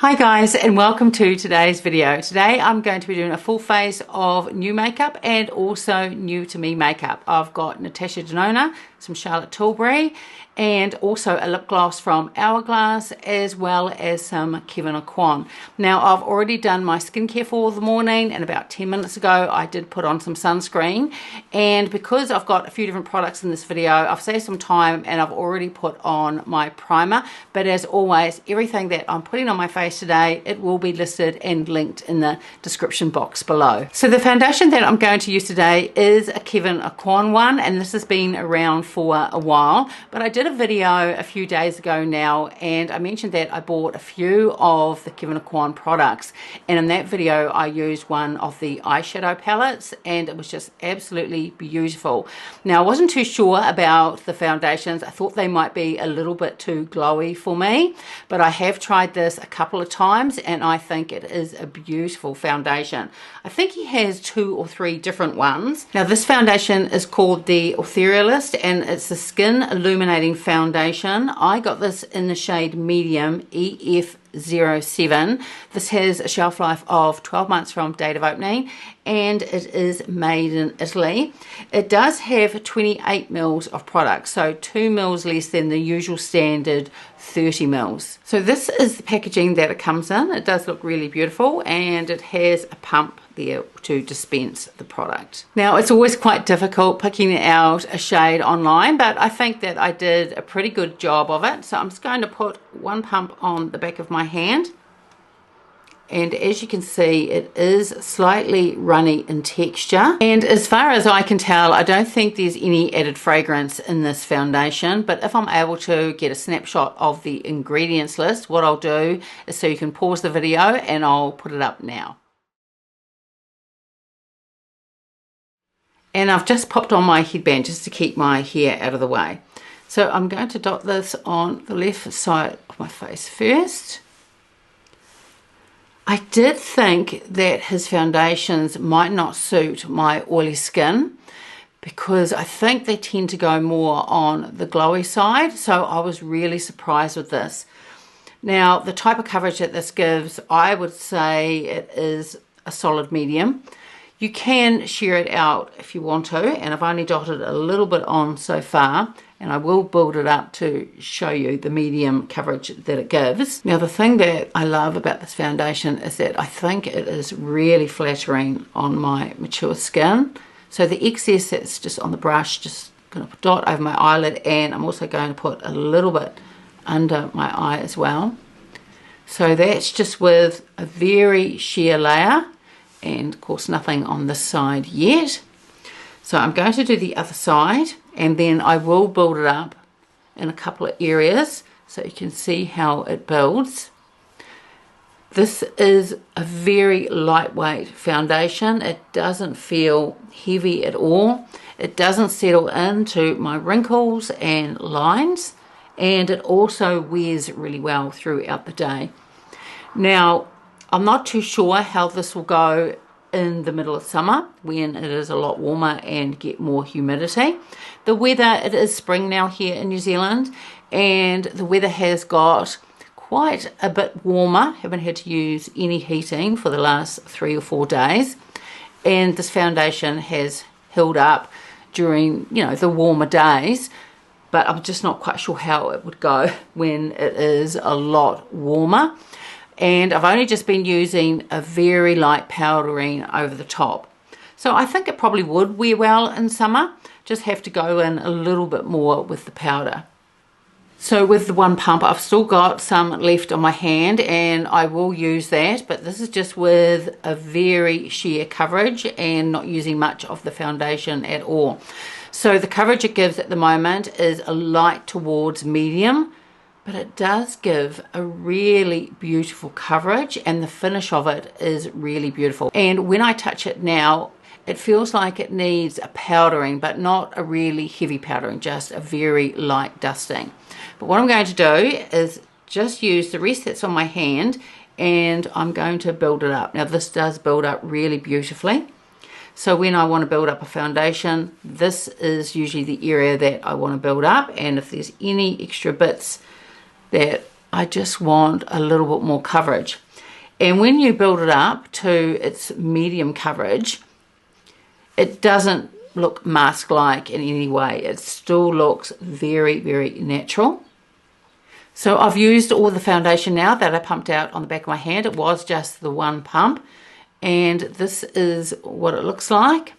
Hi guys, and welcome to today's video. Today I'm going to be doing a full face of new makeup and also new to me makeup. I've got Natasha Denona, some Charlotte Tilbury, and also a lip gloss from Hourglass, as well as some Kevyn Aucoin. Now I've already done my skincare for the morning, and about 10 minutes ago I did put on some sunscreen, and because I've got a few different products in this video, I've saved some time and I've already put on my primer. But as always, everything that I'm putting on my face today, it will be listed and linked in the description box below. So the foundation that I'm going to use today is a Kevyn Aucoin one, and this has been around for a while, but I did a video a few days ago now and I mentioned that I bought a few of the Kevyn Aucoin products, and in that video I used one of the eyeshadow palettes and it was just absolutely beautiful. Now I wasn't too sure about the foundations. I thought they might be a little bit too glowy for me, but I have tried this a couple of times and I think it is a beautiful foundation. I think he has 2 or 3 different ones. Now this foundation is called the Etherealist and it's the Skin Illuminating Foundation. I got this in the shade medium EF07. This has a shelf life of 12 months from date of opening and it is made in Italy. It does have 28 mils of product, so 2 mils less than the usual standard 30 mils. So this is the packaging that it comes in. It does look really beautiful and it has a pump there to dispense the product. Now it's always quite difficult picking out a shade online, but I think that I did a pretty good job of it. So I'm just going to put one pump on the back of my hand, and as you can see it is slightly runny in texture, and as far as I can tell I don't think there's any added fragrance in this foundation. But if I'm able to get a snapshot of the ingredients list, what I'll do is, so you can pause the video and I'll put it up now. And I've just popped on my headband just to keep my hair out of the way. So I'm going to dot this on the left side of my face first. I did think that his foundations might not suit my oily skin because I think they tend to go more on the glowy side, so I was really surprised with this. Now the type of coverage that this gives, I would say it is a solid medium. You can sheer it out if you want to, and I've only dotted a little bit on so far, and I will build it up to show you the medium coverage that it gives. Now the thing that I love about this foundation is that I think it is really flattering on my mature skin. So the excess that's just on the brush, just going to dot over my eyelid, and I'm also going to put a little bit under my eye as well. So that's just with a very sheer layer, and of course nothing on this side yet. So I'm going to do the other side, and then I will build it up in a couple of areas so you can see how it builds. This is a very lightweight foundation. It doesn't feel heavy at all. It doesn't settle into my wrinkles and lines, and it also wears really well throughout the day. Now I'm not too sure how this will go in the middle of summer when it is a lot warmer and get more humidity. The weather, it is spring now here in New Zealand, and the weather has got quite a bit warmer. Haven't had to use any heating for the last 3 or 4 days, and this foundation has held up during, you know, the warmer days, but I'm just not quite sure how it would go when it is a lot warmer. And I've only just been using a very light powdering over the top. So I think it probably would wear well in summer, just have to go in a little bit more with the powder. So with the one pump I've still got some left on my hand and I will use that, but this is just with a very sheer coverage and not using much of the foundation at all. So the coverage it gives at the moment is a light towards medium, but it does give a really beautiful coverage and the finish of it is really beautiful. And when I touch it now, it feels like it needs a powdering, but not a really heavy powdering, just a very light dusting. But what I'm going to do is just use the rest that's on my hand and I'm going to build it up. Now this does build up really beautifully. So when I want to build up a foundation, this is usually the area that I want to build up, and if there's any extra bits that I just want a little bit more coverage. And when you build it up to its medium coverage, it doesn't look mask-like in any way. It still looks very, very natural. So I've used all the foundation now that I pumped out on the back of my hand. It was just the one pump. And this is what it looks like.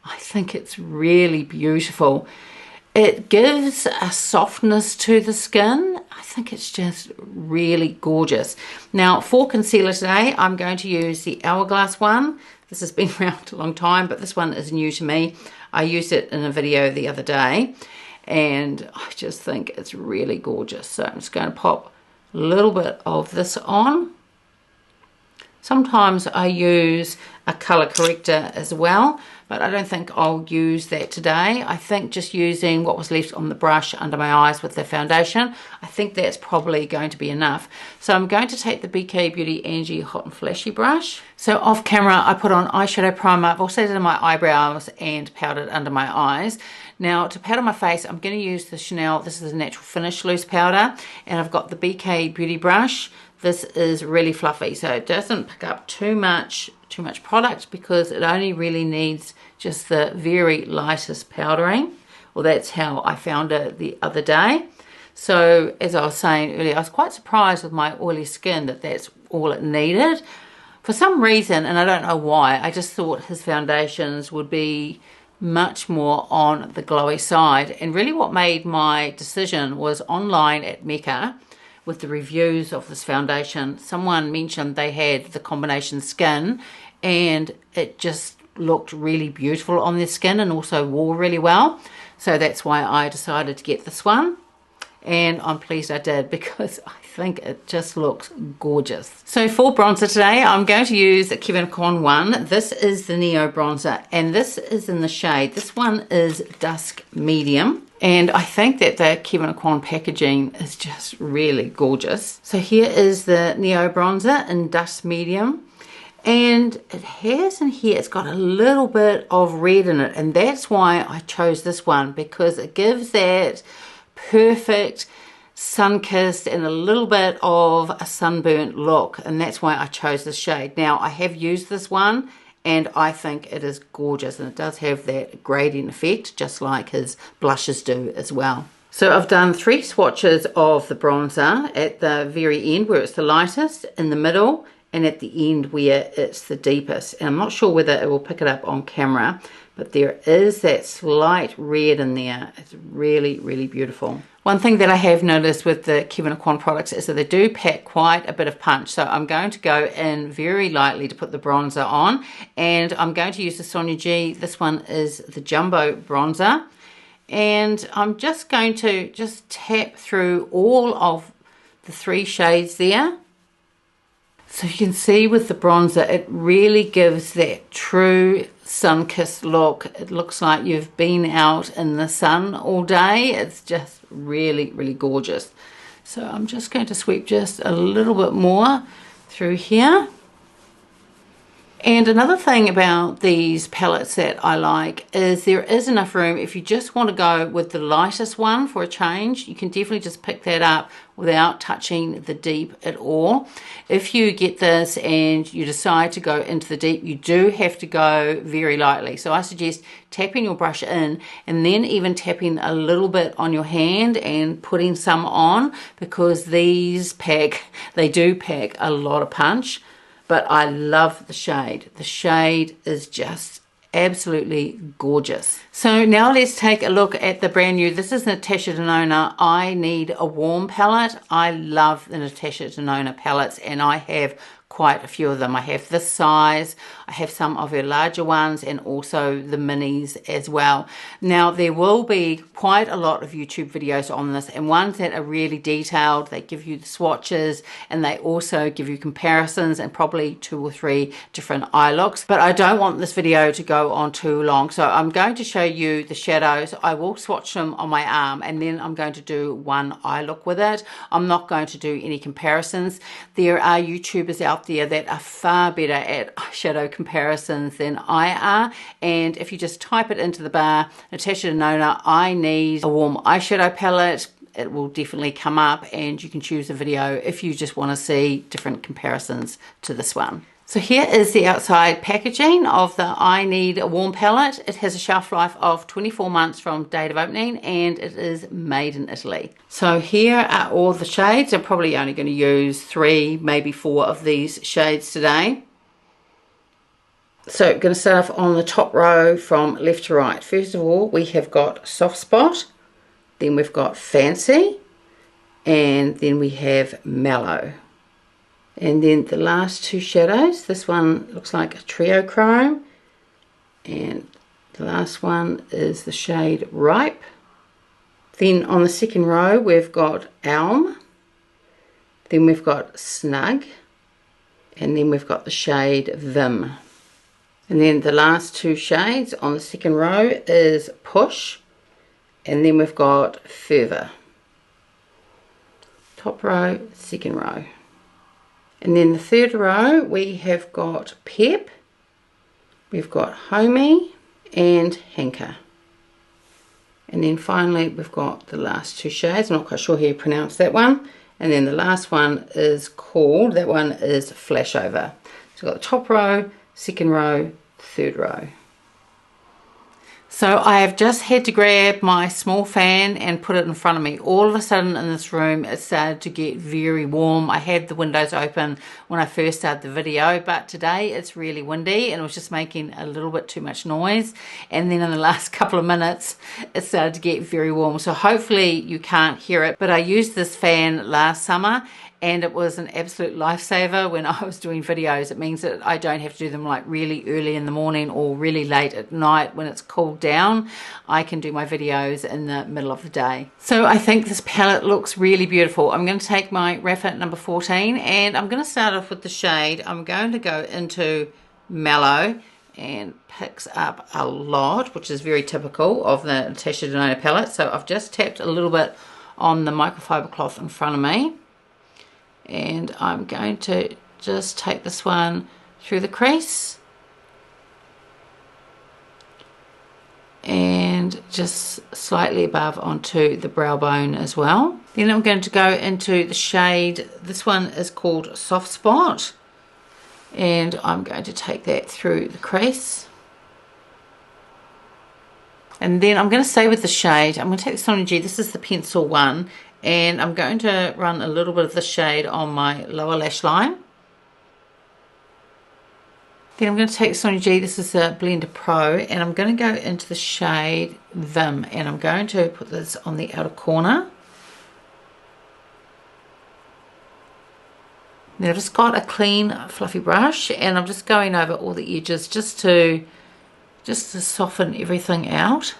I think it's really beautiful. It gives a softness to the skin. I think it's just really gorgeous. Now for concealer today, I'm going to use the Hourglass one. This has been around a long time, but this one is new to me. I used it in a video the other day, and I just think it's really gorgeous. So I'm just going to pop a little bit of this on. Sometimes I use a colour corrector as well, but I don't think I'll use that today. I think just using what was left on the brush under my eyes with the foundation, I think that's probably going to be enough. So I'm going to take the BK Beauty Angie Hot and Flashy brush. So off camera, I put on eyeshadow primer. I've also done my eyebrows and powdered under my eyes. Now to powder my face, I'm going to use the Chanel, this is a natural finish loose powder, and I've got the BK Beauty brush. This is really fluffy, so it doesn't pick up too much product because it only really needs just the very lightest powdering. Well, that's how I found it the other day. So as I was saying earlier, I was quite surprised with my oily skin that that's all it needed. For some reason, and I don't know why, I just thought his foundations would be much more on the glowy side. And really what made my decision was online at Mecca. With the reviews of this foundation, someone mentioned they had the combination skin and it just looked really beautiful on their skin and also wore really well. So that's why I decided to get this one, and I'm pleased I did because I think it just looks gorgeous. So for bronzer today, I'm going to use the Kevyn one. This is the Neo bronzer, and this is in the shade. This one is Dusk Medium. And I think that the Kevyn packaging is just really gorgeous. So here is the Neo bronzer in Dusk Medium. And it has in here, it's got a little bit of red in it. And that's why I chose this one, because it gives that perfect sun-kissed and a little bit of a sunburnt look. And that's why I chose this shade. Now, I have used this one, and I think it is gorgeous, and it does have that gradient effect just like his blushes do as well. So I've done 3 swatches of the bronzer at the very end where it's the lightest, in the middle, and at the end where it's the deepest. And I'm not sure whether it will pick it up on camera, but there is that slight red in there. It's really, really beautiful. One thing that I have noticed with the Kevyn products is that they do pack quite a bit of punch. So I'm going to go in very lightly to put the bronzer on. And I'm going to use the Sonia G. This one is the Jumbo Bronzer. And I'm just going to tap through all of the 3 shades there. So you can see with the bronzer, it really gives that true sun-kissed look. It looks like you've been out in the sun all day. It's just really, really gorgeous. So I'm just going to sweep just a little bit more through here. And another thing about these palettes that I like is there is enough room. If you just want to go with the lightest one for a change, you can definitely just pick that up without touching the deep at all. If you get this and you decide to go into the deep, you do have to go very lightly. So I suggest tapping your brush in and then even tapping a little bit on your hand and putting some on, because these they do pack a lot of punch. But I love the shade. The shade is just absolutely gorgeous. So now let's take a look at the brand new. This is Natasha Denona I Need a Warm palette. I love the Natasha Denona palettes, and I have quite a few of them. I have this size, I have some of her larger ones, and also the minis as well. Now there will be quite a lot of YouTube videos on this, and ones that are really detailed. They give you the swatches, and they also give you comparisons and probably 2 or 3 different eye looks. But I don't want this video to go on too long, so I'm going to show you the shadows. I will swatch them on my arm, and then I'm going to do one eye look with it. I'm not going to do any comparisons. There are YouTubers out there that are far better at eyeshadow comparisons than I are, and if you just type it into the bar, Natasha Denona I Need a Warm Eyeshadow Palette, it will definitely come up, and you can choose a video if you just want to see different comparisons to this one. So here is the outside packaging of the I Need a Warm palette. It has a shelf life of 24 months from date of opening, and it is made in Italy. So here are all the shades. I'm probably only going to use 3, maybe 4 of these shades today. So I'm going to start off on the top row from left to right. First of all, we have got Soft Spot, then we've got Fancy, and then we have Mellow. And then the last 2 shadows, this one looks like a Trio Chrome, and the last one is the shade Ripe. Then on the second row we've got Elm, then we've got Snug, and then we've got the shade Vim. And then the last 2 shades on the second row is Push, and then we've got Fervour. Top row, second row. And then the third row we have got Pep, we've got Homey, and Hanker. And then finally we've got the last 2 shades. I'm not quite sure how you pronounce that one. And then the last one is called, that one is Flashover. So we've got the top row, second row, third row. So I have just had to grab my small fan and put it in front of me. All of a sudden in this room it started to get very warm. I had the windows open when I first started the video, but today it's really windy and it was just making a little bit too much noise. And then in the last couple of minutes it started to get very warm. So hopefully you can't hear it, but I used this fan last summer and it was an absolute lifesaver when I was doing videos. It means that I don't have to do them like really early in the morning or really late at night when it's cooled down. I can do my videos in the middle of the day. So I think this palette looks really beautiful. I'm going to take my Rapha number 14 and I'm going to start off with the shade. I'm going to go into Mellow, and picks up a lot, which is very typical of the Natasha Denona palette. So I've just tapped a little bit on the microfiber cloth in front of me. And I'm going to just take this one through the crease and just slightly above onto the brow bone as well. Then I'm going to go into the shade, this one is called Soft Spot, and I'm going to take that through the crease. And then I'm going to stay with the shade. I'm going to take the Sonia G, this is the pencil one, and I'm going to run a little bit of the shade on my lower lash line. Then I'm going to take Sonia G, this is a Blender Pro, and I'm going to go into the shade Vim, and I'm going to put this on the outer corner. Now I've just got a clean fluffy brush and I'm just going over all the edges just to soften everything out.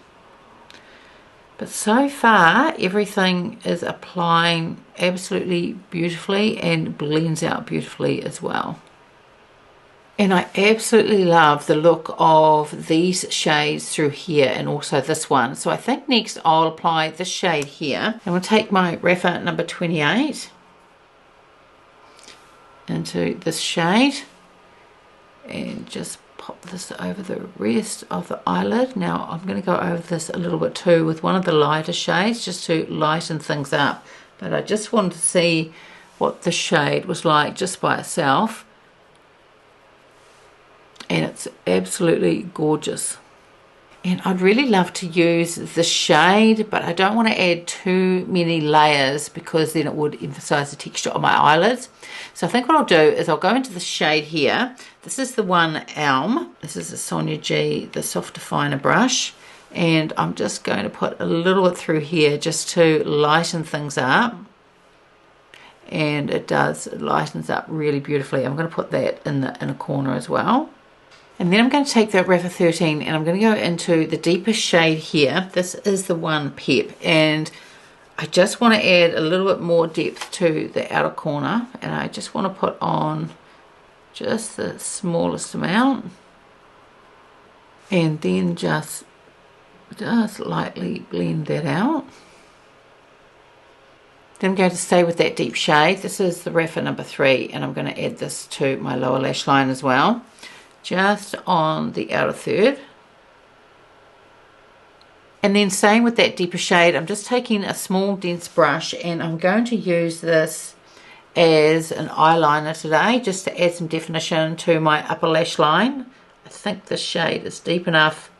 But so far everything is applying absolutely beautifully and blends out beautifully as well. And I absolutely love the look of these shades through here and also this one. So I think next I'll apply this shade here. I'm going to take my Rapha number 28 into this shade and just pop this over the rest of the eyelid. Now I'm going to go over this a little bit too with one of the lighter shades just to lighten things up. But I just wanted to see what the shade was like just by itself. And it's absolutely gorgeous. And I'd really love to use the shade, but I don't want to add too many layers because then it would emphasize the texture on my eyelids. So I think what I'll do is I'll go into the shade here. This is the one Elm. This is the Sonia G, the soft definer brush. And I'm just going to put a little bit through here just to lighten things up. And it lightens up really beautifully. I'm going to put that in the inner corner as well. And then I'm going to take that Rapha 13 and I'm going to go into the deepest shade here. This is the one Pep, and I just want to add a little bit more depth to the outer corner, and I just want to put on just the smallest amount and then just lightly blend that out. Then I'm going to stay with that deep shade. This is the Rapha number 3 and I'm going to add this to my lower lash line as well. Just on the outer third. And then same with that deeper shade, I'm just taking a small dense brush and I'm going to use this as an eyeliner today, just to add some definition to my upper lash line. I think this shade is deep enough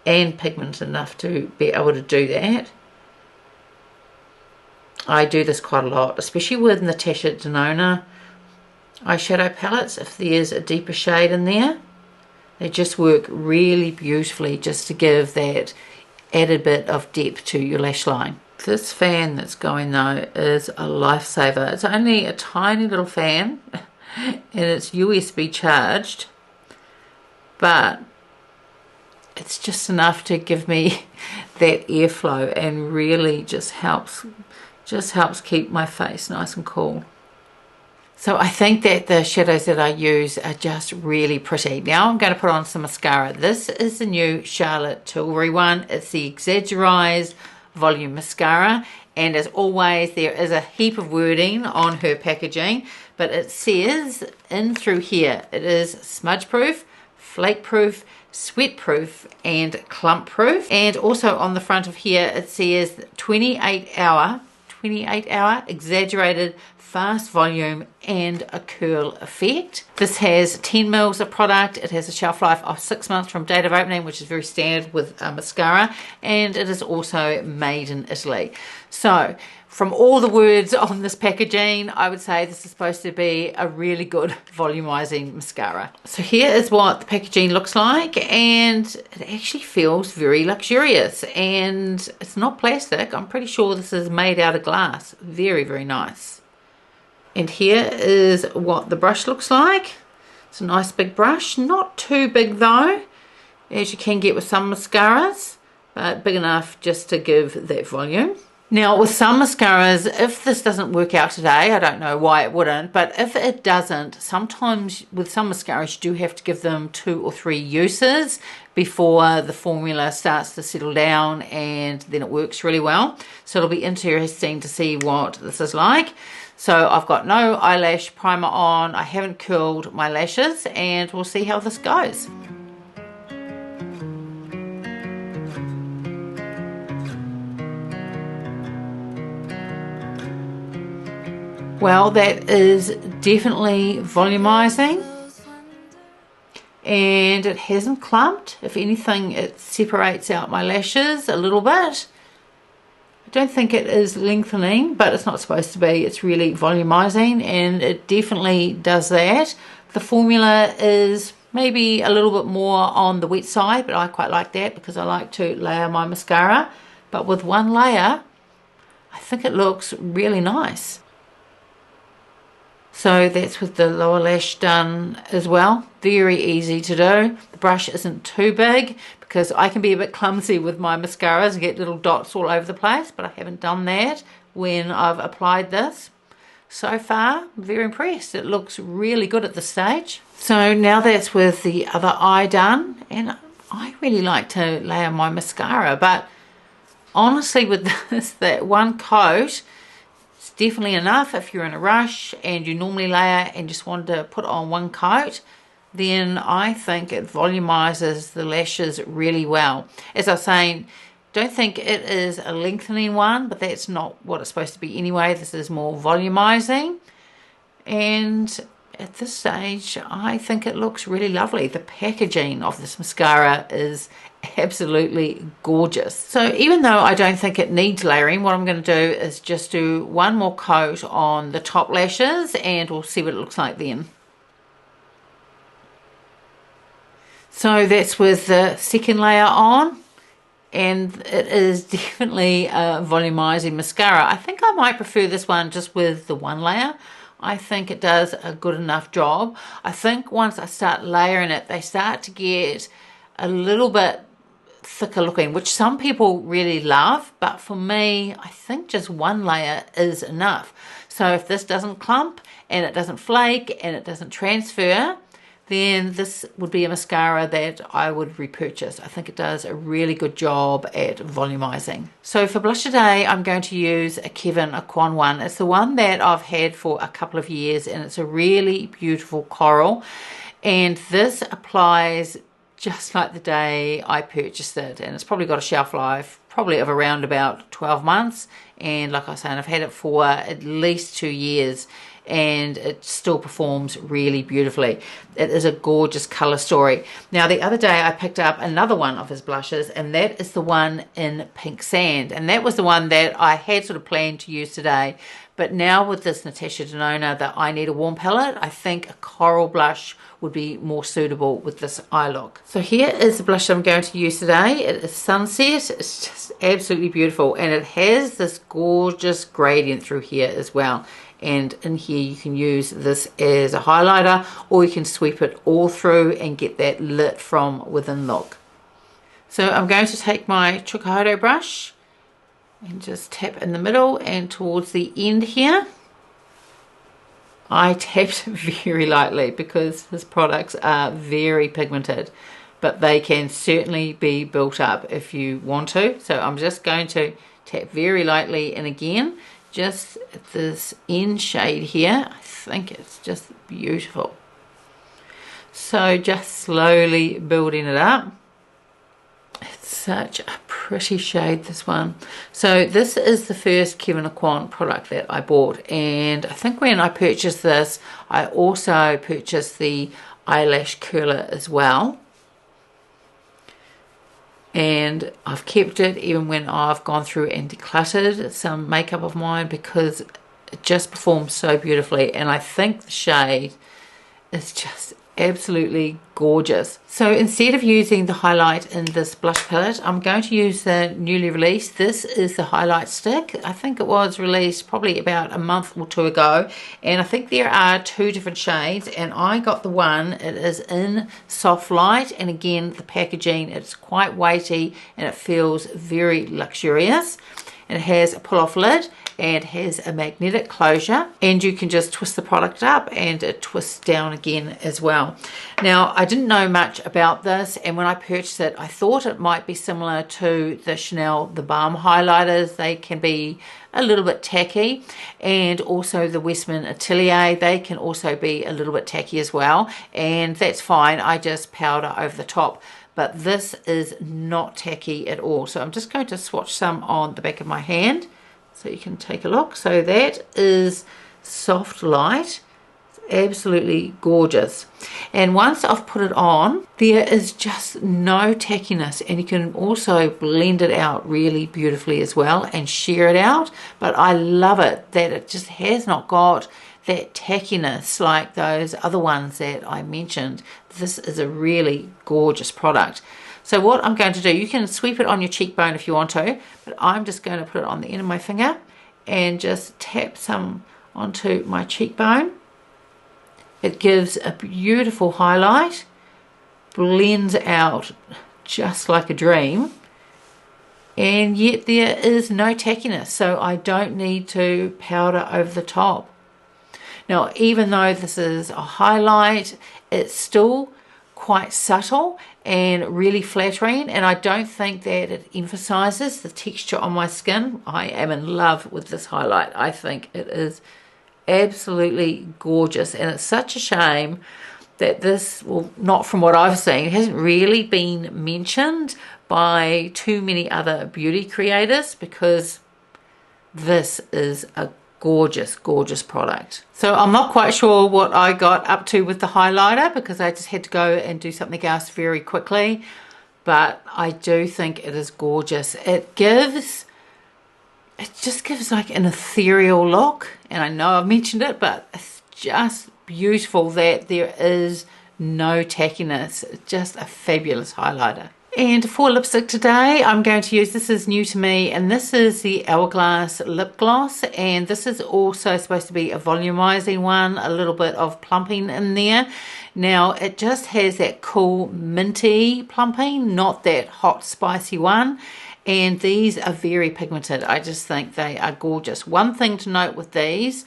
and pigmented enough to be able to do that. I do this quite a lot, especially with Natasha Denona eyeshadow palettes. If there's a deeper shade in there, they just work really beautifully just to give that added bit of depth to your lash line. This fan that's going though is a lifesaver. It's only a tiny little fan and it's USB charged, but it's just enough to give me that airflow and really just helps keep my face nice and cool. So I think that the shadows that I use are just really pretty. Now I'm going to put on some mascara. This is the new Charlotte Tilbury one. It's the Exagger-Eyes Volume Mascara. And as always, there is a heap of wording on her packaging. But it says in through here, it is smudge proof, flake proof, sweat proof and clump proof. And also on the front of here, it says 28 hour exaggerated fast volume and a curl effect. This has 10 mils of product. It has a shelf life of 6 months from date of opening, which is very standard with mascara, and it is also made in Italy. So from all the words on this packaging, I would say this is supposed to be a really good volumizing mascara. So here is what the packaging looks like, and it actually feels very luxurious, and it's not plastic. I'm pretty sure this is made out of glass. Very, very nice. And here is what the brush looks like. It's a nice big brush, not too big though, as you can get with some mascaras, but big enough just to give that volume. Now with some mascaras, if this doesn't work out today, I don't know why it wouldn't, but if it doesn't, sometimes with some mascaras you do have to give them 2 or 3 uses before the formula starts to settle down and then it works really well. So it'll be interesting to see what this is like. So I've got no eyelash primer on, I haven't curled my lashes, and we'll see how this goes. Well, that is definitely volumizing, and it hasn't clumped. If anything, it separates out my lashes a little bit. I don't think it is lengthening, but it's not supposed to be. It's really volumizing, and it definitely does that. The formula is maybe a little bit more on the wet side, but I quite like that because I like to layer my mascara. But with one layer, I think it looks really nice. So that's with the lower lash done as well. Very easy to do. The brush isn't too big because I can be a bit clumsy with my mascaras and get little dots all over the place, but I haven't done that when I've applied this. So far, I'm very impressed. It looks really good at this stage. So now that's with the other eye done, and I really like to layer my mascara, but honestly with this, that one coat, definitely enough. If you're in a rush and you normally layer and just want to put on one coat, then I think it volumizes the lashes really well. As I was saying, don't think it is a lengthening one, but that's not what it's supposed to be anyway. This is more volumizing, and at this stage I think it looks really lovely. The packaging of this mascara is absolutely gorgeous. So even though I don't think it needs layering, what I'm going to do is just do one more coat on the top lashes and we'll see what it looks like then. So that's with the second layer on, and it is definitely a volumizing mascara. I think I might prefer this one just with the one layer. I think it does a good enough job. I think once I start layering it, they start to get a little bit thicker looking, which some people really love, but for me, I think just one layer is enough. So if this doesn't clump and it doesn't flake and it doesn't transfer, then this would be a mascara that I would repurchase. I think it does a really good job at volumizing. So for blush today, I'm going to use a Kevyn Aucoin one. It's the one that I've had for a couple of years, and it's a really beautiful coral, and this applies just like the day I purchased it, and it's probably got a shelf life probably of around about 12 months. And like I was saying, I've had it for at least 2 years and it still performs really beautifully. It is a gorgeous color story. Now the other day I picked up another one of his blushes, and that is the one in Pink Sand, and that was the one that I had sort of planned to use today. But now with this Natasha Denona, that I need a warm palette, I think a coral blush would be more suitable with this eye look. So here is the blush I'm going to use today. It is Sunset. It's just absolutely beautiful, and it has this gorgeous gradient through here as well. And in here you can use this as a highlighter, or you can sweep it all through and get that lit from within look. So I'm going to take my Chukohodo brush and just tap in the middle and towards the end here. I tapped very lightly because his products are very pigmented, but they can certainly be built up if you want to. So I'm just going to tap very lightly, and again, just this end shade here, I think it's just beautiful. So just slowly building it up. It's such a pretty shade, this one. So this is the first Kevyn Aucoin product that I bought, and I think when I purchased this, I also purchased the eyelash curler as well. And I've kept it even when I've gone through and decluttered some makeup of mine, because it just performs so beautifully, and I think the shade is just absolutely gorgeous. So instead of using the highlight in this blush palette, I'm going to use the newly released. This is the highlight stick. I think it was released probably about a month or two ago, and I think there are 2 different shades, and I got the one, it is in soft light, and again the packaging, it's quite weighty and it feels very luxurious. And it has a pull-off lid and has a magnetic closure, and you can just twist the product up and it twists down again as well. Now I didn't know much about this, and when I purchased it I thought it might be similar to the Chanel The Balm highlighters. They can be a little bit tacky, and also the Westman Atelier, they can also be a little bit tacky as well, and that's fine. I just powder over the top. But this is not tacky at all. So I'm just going to swatch some on the back of my hand so you can take a look. So that is Soft Light. It's absolutely gorgeous. And once I've put it on, there is just no tackiness, and you can also blend it out really beautifully as well and sheer it out. But I love it that it just has not got that tackiness like those other ones that I mentioned. This is a really gorgeous product. So what I'm going to do, you can sweep it on your cheekbone if you want to, but I'm just going to put it on the end of my finger and just tap some onto my cheekbone. It gives a beautiful highlight, blends out just like a dream, and yet there is no tackiness, so I don't need to powder over the top. Now, even though this is a highlight, it's still quite subtle and really flattering, and I don't think that it emphasizes the texture on my skin. I am in love with this highlight. I think it is absolutely gorgeous, and it's such a shame that this, well, not from what I've seen, hasn't really been mentioned by too many other beauty creators, because this is a gorgeous, gorgeous product. So I'm not quite sure what I got up to with the highlighter, because I just had to go and do something else very quickly, but I do think it is gorgeous. It just gives like an ethereal look, and I know I've mentioned it, but it's just beautiful that there is no tackiness. It's just a fabulous highlighter. And for lipstick today, I'm going to use, this is new to me, and this is the Hourglass Lip Gloss, and this is also supposed to be a volumizing one, a little bit of plumping in there. Now, it just has that cool minty plumping, not that hot spicy one, and these are very pigmented. I just think they are gorgeous. One thing to note with these,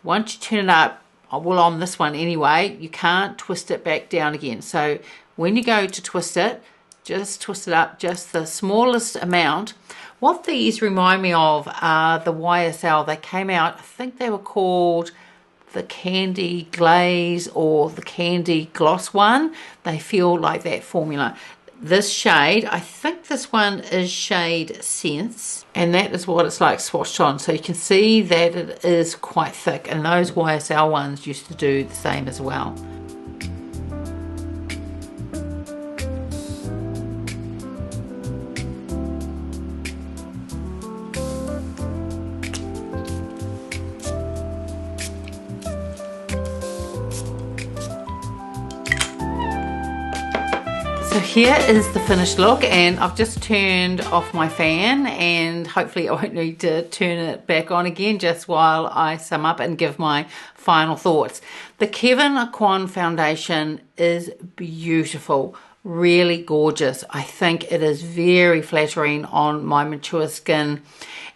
once you turn it up, well, on this one anyway, you can't twist it back down again. So when you go to twist it, just twist it up just the smallest amount. What these remind me of are the YSL. They came out, I think they were called the Candy Glaze or the Candy Gloss one. They feel like that formula. this shade, I think this one is shade Sense, and that is what it's like swatched on. So you can see that it is quite thick, and those YSL ones used to do the same as well. So here is the finished look, and I've just turned off my fan, and hopefully I won't need to turn it back on again just while I sum up and give my final thoughts. The Kevyn Aucoin foundation is beautiful, really gorgeous. I think it is very flattering on my mature skin,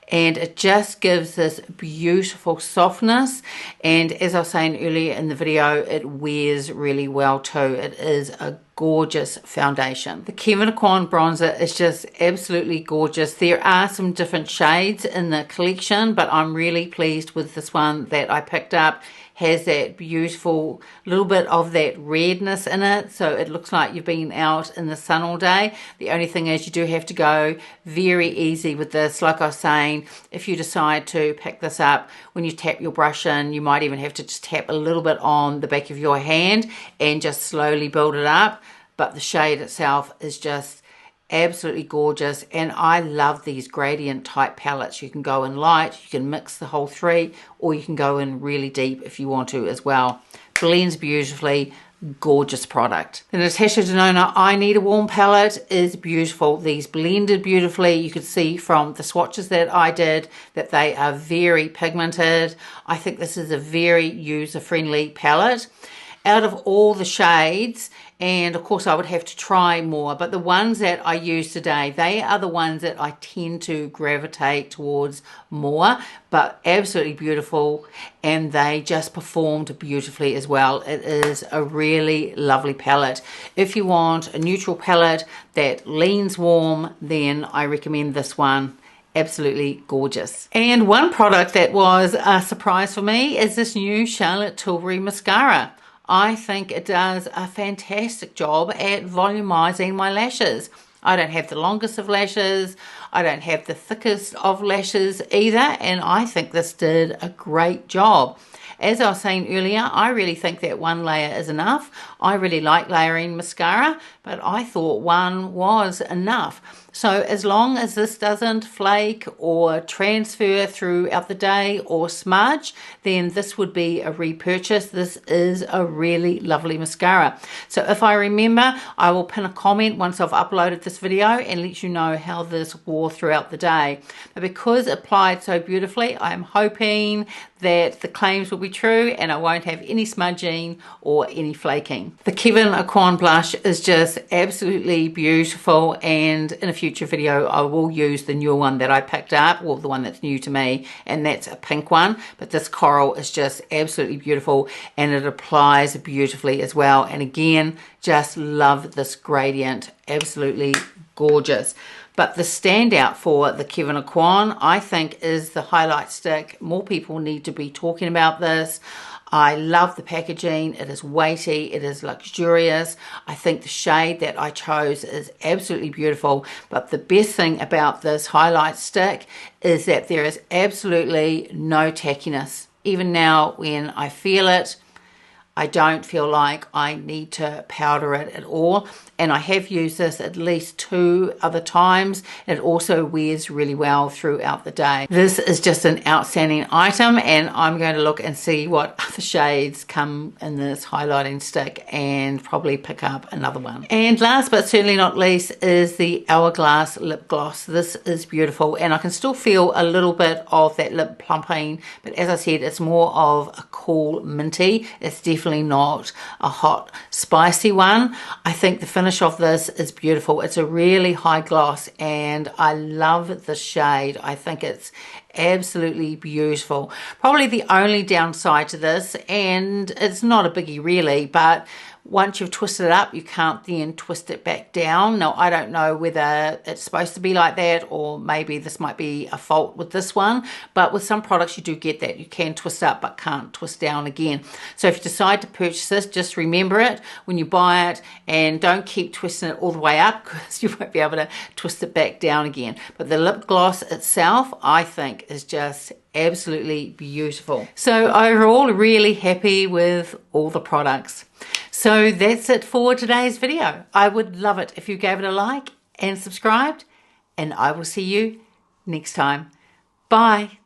and it just gives this beautiful softness, and as I was saying earlier in the video, it wears really well too. It is a gorgeous foundation. The Kevyn Aucoin bronzer is just absolutely gorgeous. There are some different shades in the collection, but I'm really pleased with this one that I picked up. Has that beautiful little bit of that redness in it, so it looks like you've been out in the sun all day. The only thing is you do have to go very easy with this. Like I was saying, if you decide to pick this up, when you tap your brush in, you might even have to just tap a little bit on the back of your hand and just slowly build it up. But the shade itself is just absolutely gorgeous, and I love these gradient type palettes. You can go in light, you can mix the whole three, or you can go in really deep if you want to as well. Blends beautifully, gorgeous product. The Natasha Denona I Need a Warm palette is beautiful. These blended beautifully. You could see from the swatches that I did that they are very pigmented. I think this is a very user-friendly palette. Out of all the shades, and of course I would have to try more, but the ones that I use today, they are the ones that I tend to gravitate towards more, but absolutely beautiful, and they just performed beautifully as well. It is a really lovely palette. If you want a neutral palette that leans warm, then I recommend this one. Absolutely gorgeous. And one product that was a surprise for me is this new Charlotte Tilbury mascara. I think it does a fantastic job at volumizing my lashes. I don't have the longest of lashes, I don't have the thickest of lashes either, and I think this did a great job. As I was saying earlier, I really think that one layer is enough. I really like layering mascara, but I thought one was enough. So as long as this doesn't flake or transfer throughout the day or smudge, then this would be a repurchase. This is a really lovely mascara. So if I remember, I will pin a comment once I've uploaded this video and let you know how this wore throughout the day. But because it applied so beautifully, I'm hoping that the claims will be true and I won't have any smudging or any flaking. The Kevyn Aucoin blush is just absolutely beautiful, and in a future video I will use the newer one that I picked up, well, the one that's new to me, and that's a pink one, but this coral is just absolutely beautiful and it applies beautifully as well. And again, just love this gradient, absolutely gorgeous. But the standout for the Kevyn Aucoin, I think, is the highlight stick. More people need to be talking about this. I love the packaging. It is weighty. It is luxurious. I think the shade that I chose is absolutely beautiful. But the best thing about this highlight stick is that there is absolutely no tackiness. Even now when I feel it, I don't feel like I need to powder it at all. And I have used this at least 2 other times. It also wears really well throughout the day. This is just an outstanding item, and I'm going to look and see what other shades come in this highlighting stick and probably pick up another one. And last but certainly not least is the Hourglass Lip Gloss. This is beautiful, and I can still feel a little bit of that lip plumping, but as I said, it's more of a cool minty. It's definitely not a hot spicy one. I think the finish of this is beautiful. It's a really high gloss and I love the shade. I think it's absolutely beautiful. Probably the only downside to this, and it's not a biggie really, but once you've twisted it up, you can't then twist it back down. Now, I don't know whether it's supposed to be like that, or maybe this might be a fault with this one, but with some products you do get that. You can twist up but can't twist down again. So if you decide to purchase this, just remember it when you buy it, and don't keep twisting it all the way up because you won't be able to twist it back down again. But the lip gloss itself, I think, is just absolutely beautiful. So overall, really happy with all the products. So that's it for today's video. I would love it if you gave it a like and subscribed, and I will see you next time. Bye.